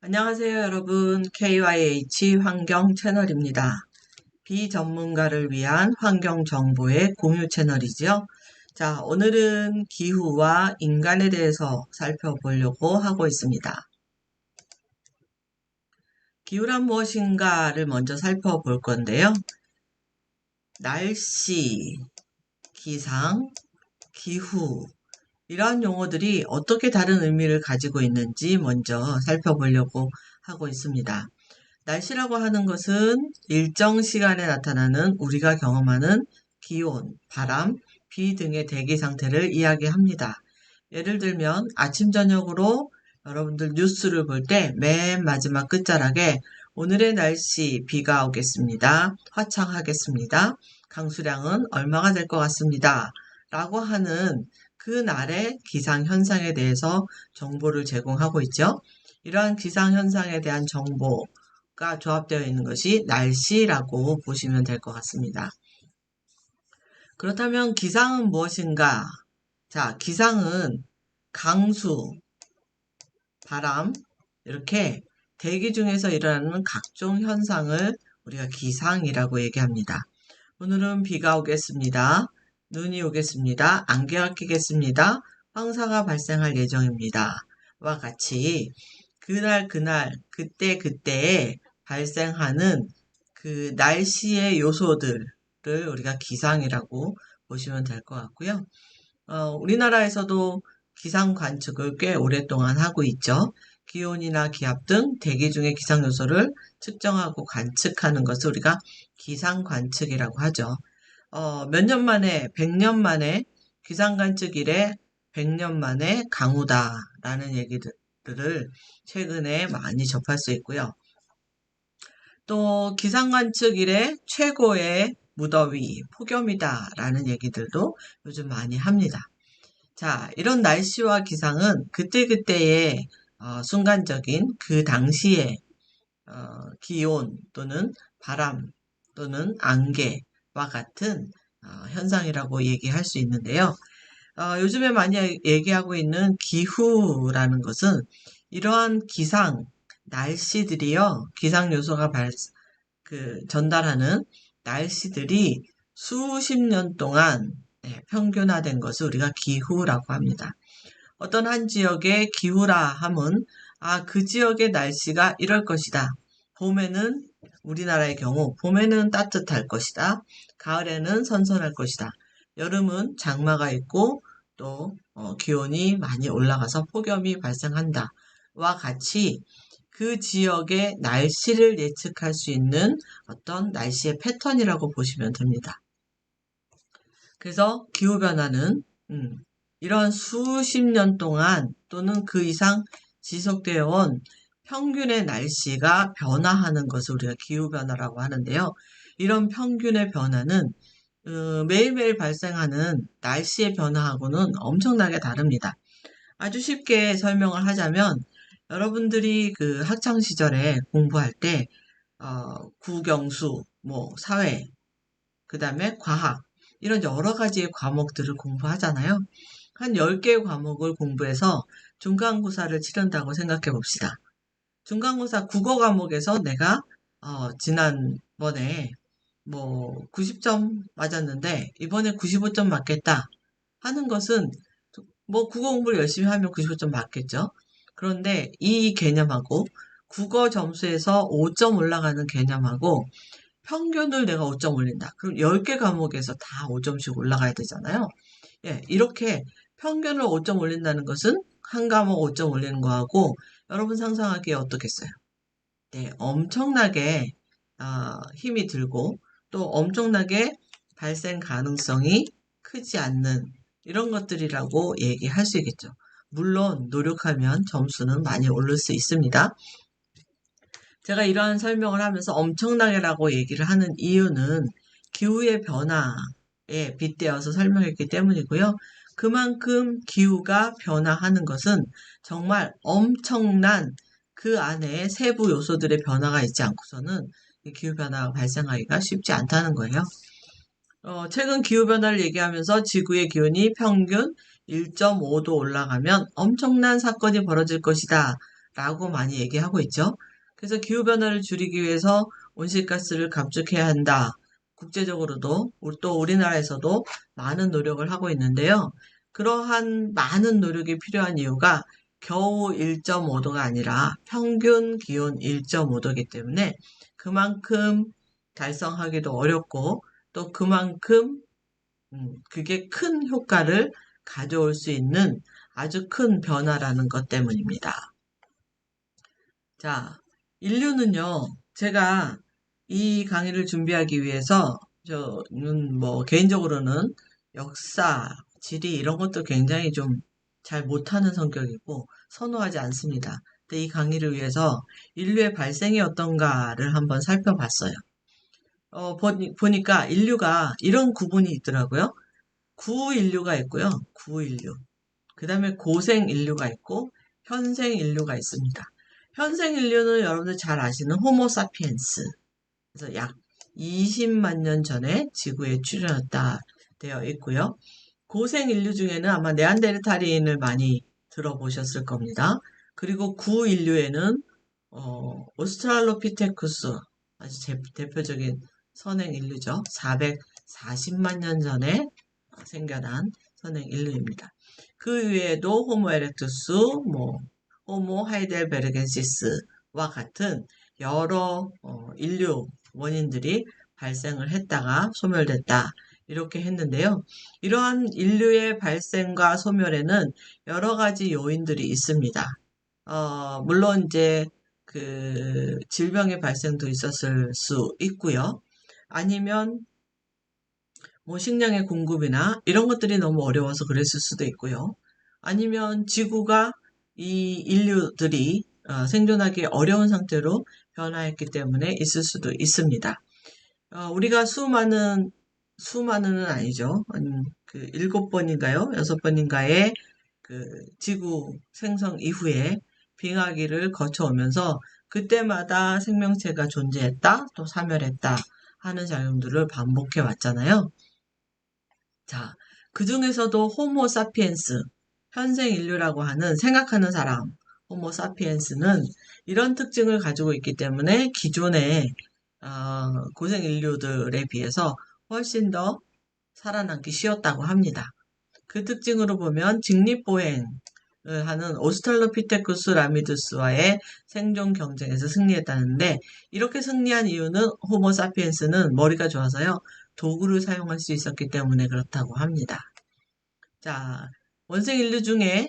안녕하세요, 여러분. KYH 환경 채널입니다. 비전문가를 위한 환경 정보의 공유 채널이죠. 자, 오늘은 기후와 인간에 대해서 살펴보려고 하고 있습니다. 기후란 무엇인가를 먼저 살펴볼 건데요. 날씨, 기상, 기후, 이러한 용어들이 어떻게 다른 의미를 가지고 있는지 먼저 살펴보려고 하고 있습니다. 날씨라고 하는 것은 일정 시간에 나타나는 우리가 경험하는 기온, 바람, 비 등의 대기 상태를 이야기합니다. 예를 들면 아침 저녁으로 여러분들 뉴스를 볼 때 맨 마지막 끝자락에 오늘의 날씨 비가 오겠습니다. 화창하겠습니다. 강수량은 얼마가 될 것 같습니다. 라고 하는 그 날의 기상현상에 대해서 정보를 제공하고 있죠. 이러한 기상현상에 대한 정보가 조합되어 있는 것이 날씨라고 보시면 될 것 같습니다. 그렇다면 기상은 무엇인가? 자, 기상은 강수, 바람, 이렇게 대기 중에서 일어나는 각종 현상을 우리가 기상이라고 얘기합니다. 오늘은 비가 오겠습니다. 눈이 오겠습니다. 안개가 끼겠습니다. 황사가 발생할 예정입니다. 와 같이 그날, 그때, 그때에 발생하는 그 날씨의 요소들을 우리가 기상이라고 보시면 될 것 같고요. 우리나라에서도 기상 관측을 꽤 오랫동안 하고 있죠. 기온이나 기압 등 대기 중의 기상 요소를 측정하고 관측하는 것을 우리가 기상 관측이라고 하죠. 몇 년 만에, 100년 만에 기상 관측 이래 100년 만에 강우다라는 얘기들을 최근에 많이 접할 수 있고요. 또 기상 관측 이래 최고의 무더위, 폭염이다라는 얘기들도 요즘 많이 합니다. 자, 이런 날씨와 기상은 그때그때의 순간적인 그 당시의 기온 또는 바람 또는 안개와 같은 현상이라고 얘기할 수 있는데요. 요즘에 많이 얘기하고 있는 기후라는 것은 이러한 기상, 날씨들이요, 기상 요소가 전달하는 날씨들이 수십 년 동안 평균화된 것을 우리가 기후라고 합니다. 어떤 한 지역의 기후라 함은 그 지역의 날씨가 이럴 것이다. 봄에는 우리나라의 경우 봄에는 따뜻할 것이다. 가을에는 선선할 것이다. 여름은 장마가 있고 또 기온이 많이 올라가서 폭염이 발생한다. 와 같이 그 지역의 날씨를 예측할 수 있는 어떤 날씨의 패턴이라고 보시면 됩니다. 그래서 기후변화는 이런 수십 년 동안 또는 그 이상 지속되어 온 평균의 날씨가 변화하는 것을 우리가 기후변화라고 하는데요. 이런 평균의 변화는 매일매일 발생하는 날씨의 변화하고는 엄청나게 다릅니다. 아주 쉽게 설명을 하자면 여러분들이 그 학창 시절에 공부할 때 국영수, 사회, 그 다음에 과학 이런 여러 가지의 과목들을 공부하잖아요. 한 10개의 과목을 공부해서 중간고사를 치른다고 생각해 봅시다. 중간고사 국어 과목에서 내가 지난번에 90점 맞았는데 이번에 95점 맞겠다 하는 것은 국어 공부를 열심히 하면 95점 맞겠죠. 그런데 이 개념하고 국어 점수에서 5점 올라가는 개념하고 평균을 내가 5점 올린다. 그럼 10개 과목에서 다 5점씩 올라가야 되잖아요. 예, 이렇게 평균을 5점 올린다는 것은 한 과목 5점 올리는 거하고 여러분 상상하기에 어떻겠어요? 네, 엄청나게 힘이 들고 또 엄청나게 발생 가능성이 크지 않는 이런 것들이라고 얘기할 수 있겠죠. 물론 노력하면 점수는 많이 오를 수 있습니다. 제가 이러한 설명을 하면서 엄청나게라고 얘기를 하는 이유는 기후의 변화에 빗대어서 설명했기 때문이고요. 그만큼 기후가 변화하는 것은 정말 엄청난 그 안에 세부 요소들의 변화가 있지 않고서는 기후변화가 발생하기가 쉽지 않다는 거예요. 최근 기후변화를 얘기하면서 지구의 기온이 평균 1.5도 올라가면 엄청난 사건이 벌어질 것이다 라고 많이 얘기하고 있죠. 그래서 기후변화를 줄이기 위해서 온실가스를 감축해야 한다. 국제적으로도 또 우리나라에서도 많은 노력을 하고 있는데요. 그러한 많은 노력이 필요한 이유가 겨우 1.5도가 아니라 평균 기온 1.5도이기 때문에 그만큼 달성하기도 어렵고 또 그만큼 그게 큰 효과를 가져올 수 있는 아주 큰 변화라는 것 때문입니다. 자, 인류는요, 제가 이 강의를 준비하기 위해서, 저는 뭐, 개인적으로는 역사, 지리, 이런 것도 굉장히 좀 잘 못하는 성격이고, 선호하지 않습니다. 근데 이 강의를 위해서 인류의 발생이 어떤가를 한번 살펴봤어요. 보니까 인류가 이런 구분이 있더라고요. 구인류가 있고요. 구인류. 그 다음에 고생 인류가 있고 현생 인류가 있습니다. 현생 인류는 여러분들 잘 아시는 호모사피엔스. 그래서 약 20만 년 전에 지구에 출현했다 되어 있고요. 고생 인류 중에는 아마 네안데르탈인을 많이 들어보셨을 겁니다. 그리고 구인류에는 오스트랄로피테쿠스 아주 대표적인 선행 인류죠. 440만 년 전에 생겨난 선행 인류입니다. 그 외에도 호모 에렉투스, 뭐 호모 하이델베르겐시스와 같은 여러 인류 원인들이 발생을 했다가 소멸됐다. 이렇게 했는데요. 이러한 인류의 발생과 소멸에는 여러 가지 요인들이 있습니다. 물론 이제 그 질병의 발생도 있었을 수 있고요. 아니면 뭐 식량의 공급이나 이런 것들이 너무 어려워서 그랬을 수도 있고요. 아니면 지구가 이 인류들이 생존하기 어려운 상태로 변화했기 때문에 있을 수도 있습니다. 우리가 수많은은 아니죠. 그 7번인가요? 6번인가의 그 지구 생성 이후에 빙하기를 거쳐오면서 그때마다 생명체가 존재했다, 또 사멸했다 하는 작용들을 반복해 왔잖아요. 자, 그 중에서도 호모 사피엔스, 현생 인류라고 하는 생각하는 사람, 호모 사피엔스는 이런 특징을 가지고 있기 때문에 기존의 고생 인류들에 비해서 훨씬 더 살아남기 쉬웠다고 합니다. 그 특징으로 보면 직립보행을 하는 오스트랄로피테쿠스 라미두스와의 생존 경쟁에서 승리했다는데 이렇게 승리한 이유는 호모 사피엔스는 머리가 좋아서요. 도구를 사용할 수 있었기 때문에 그렇다고 합니다. 자, 원생 인류 중에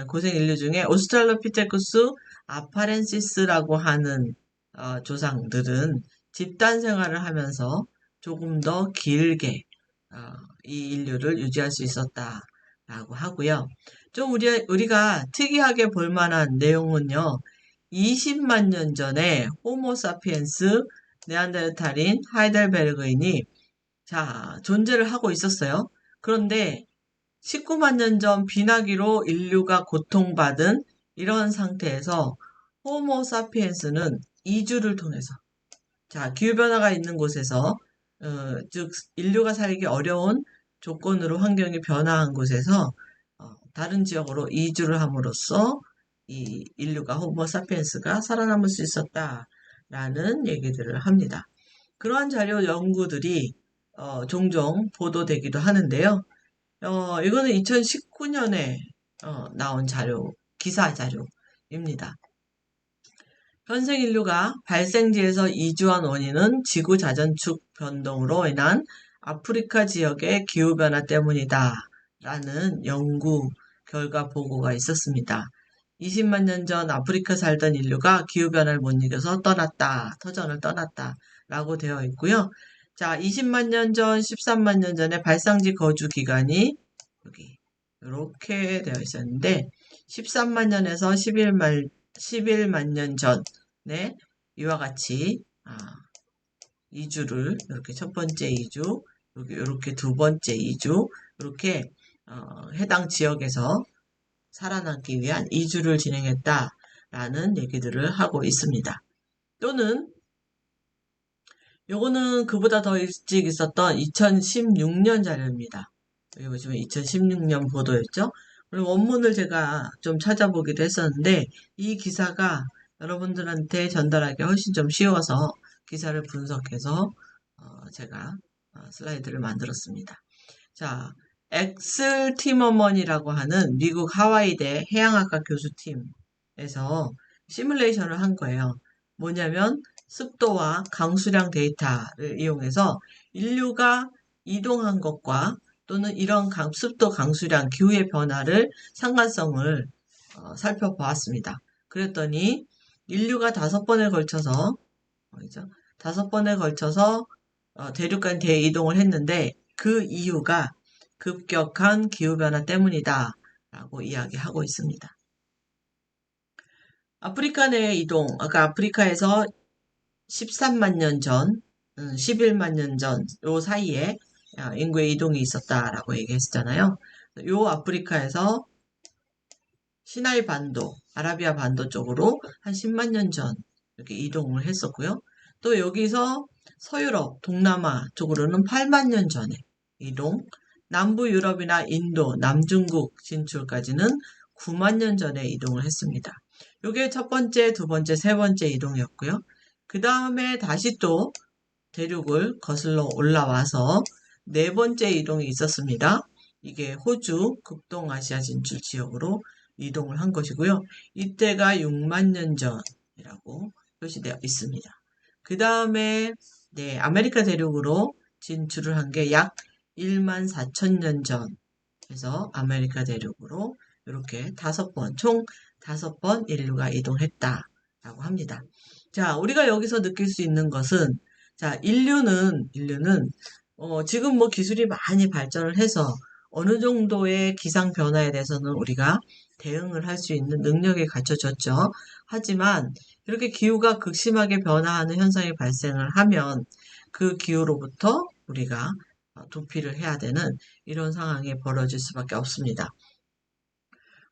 고생 인류 중에 오스트랄로피테쿠스 아파렌시스라고 하는 조상들은 집단 생활을 하면서 조금 더 길게 이 인류를 유지할 수 있었다라고 하고요. 좀 우리가 특이하게 볼 만한 내용은요. 20만 년 전에 호모사피엔스, 네안데르탈인, 하이델베르그인이 존재를 하고 있었어요. 그런데 19만 년 전 비나기로 인류가 고통받은 이런 상태에서 호모사피엔스는 이주를 통해서 기후변화가 있는 곳에서 즉 인류가 살기 어려운 조건으로 환경이 변화한 곳에서 다른 지역으로 이주를 함으로써 이 인류가 호모사피엔스가 살아남을 수 있었다라는 얘기들을 합니다. 그러한 자료 연구들이 종종 보도되기도 하는데요. 이거는 2019년에 나온 기사 자료입니다. 현생 인류가 발생지에서 이주한 원인은 지구 자전축 변동으로 인한 아프리카 지역의 기후변화 때문이다. 라는 연구 결과 보고가 있었습니다. 20만 년 전 아프리카 살던 인류가 기후변화를 못 이겨서 터전을 떠났다. 라고 되어 있고요. 자, 20만 년 전, 13만 년 전에 발상지 거주 기간이 여기 이렇게 되어 있었는데 13만 년에서 11만 년 전에 이와 같이 이주를 이렇게 첫 번째 이주, 이렇게 두 번째 이주 이렇게 해당 지역에서 살아남기 위한 이주를 진행했다라는 얘기들을 하고 있습니다. 또는 요거는 그보다 더 일찍 있었던 2016년 자료입니다. 여기 보시면 2016년 보도였죠. 그리고 원문을 제가 좀 찾아보기도 했었는데 이 기사가 여러분들한테 전달하기 훨씬 좀 쉬워서 기사를 분석해서 제가 슬라이드를 만들었습니다. 자, 엑슬 티머먼이라고 하는 미국 하와이대 해양학과 교수팀에서 시뮬레이션을 한 거예요. 뭐냐면 습도와 강수량 데이터를 이용해서 인류가 이동한 것과 또는 이런 습도, 강수량, 기후의 변화를 상관성을 살펴보았습니다. 그랬더니 인류가 5번에 걸쳐서 뭐죠? 5번에 걸쳐서 대륙간 대이동을 했는데 그 이유가 급격한 기후변화 때문이다 라고 이야기하고 있습니다. 아프리카 내 이동, 아까 아프리카에서 13만 년 전, 11만 년 전, 요 사이에 인구의 이동이 있었다라고 얘기했잖아요. 요 아프리카에서 시나이 반도, 아라비아 반도 쪽으로 한 10만 년 전 이렇게 이동을 했었고요. 또 여기서 서유럽, 동남아 쪽으로는 8만 년 전에 이동, 남부 유럽이나 인도, 남중국 진출까지는 9만 년 전에 이동을 했습니다. 이게 첫 번째, 두 번째, 세 번째 이동이었고요. 그 다음에 다시 또 대륙을 거슬러 올라와서 네 번째 이동이 있었습니다. 이게 호주 극동아시아 진출 지역으로 이동을 한 것이고요. 이때가 6만 년 전이라고 표시되어 있습니다. 그 다음에 아메리카 대륙으로 진출을 한 게 약 1만 4천 년 전에서 아메리카 대륙으로 이렇게 총 5번 인류가 이동했다라고 합니다. 자, 우리가 여기서 느낄 수 있는 것은 자, 인류는 지금 뭐 기술이 많이 발전을 해서 어느 정도의 기상 변화에 대해서는 우리가 대응을 할 수 있는 능력이 갖춰졌죠. 하지만 이렇게 기후가 극심하게 변화하는 현상이 발생을 하면 그 기후로부터 우리가 도피를 해야 되는 이런 상황이 벌어질 수밖에 없습니다.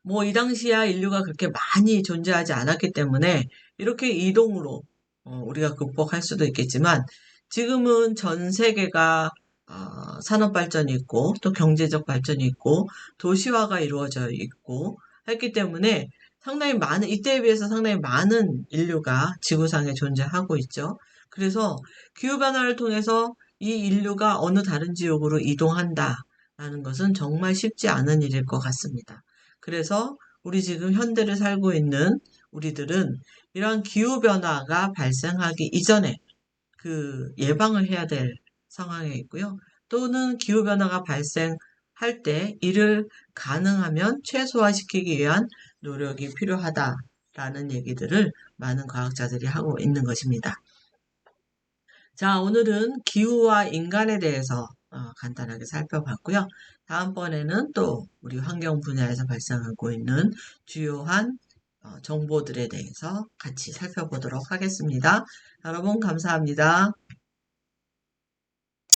뭐 이 당시야 인류가 그렇게 많이 존재하지 않았기 때문에 이렇게 이동으로 우리가 극복할 수도 있겠지만 지금은 전 세계가 산업 발전이 있고 또 경제적 발전이 있고 도시화가 이루어져 있고 했기 때문에 상당히 많은 이때에 비해서 상당히 많은 인류가 지구상에 존재하고 있죠. 그래서 기후변화를 통해서 이 인류가 어느 다른 지역으로 이동한다라는 것은 정말 쉽지 않은 일일 것 같습니다. 그래서 우리 지금 현대를 살고 있는 우리들은 이러한 기후변화가 발생하기 이전에 그 예방을 해야 될 상황에 있고요. 또는 기후변화가 발생할 때 이를 가능하면 최소화시키기 위한 노력이 필요하다라는 얘기들을 많은 과학자들이 하고 있는 것입니다. 자, 오늘은 기후와 인간에 대해서 간단하게 살펴봤고요. 다음번에는 또 우리 환경 분야에서 발생하고 있는 주요한 정보들에 대해서 같이 살펴보도록 하겠습니다. 여러분 감사합니다.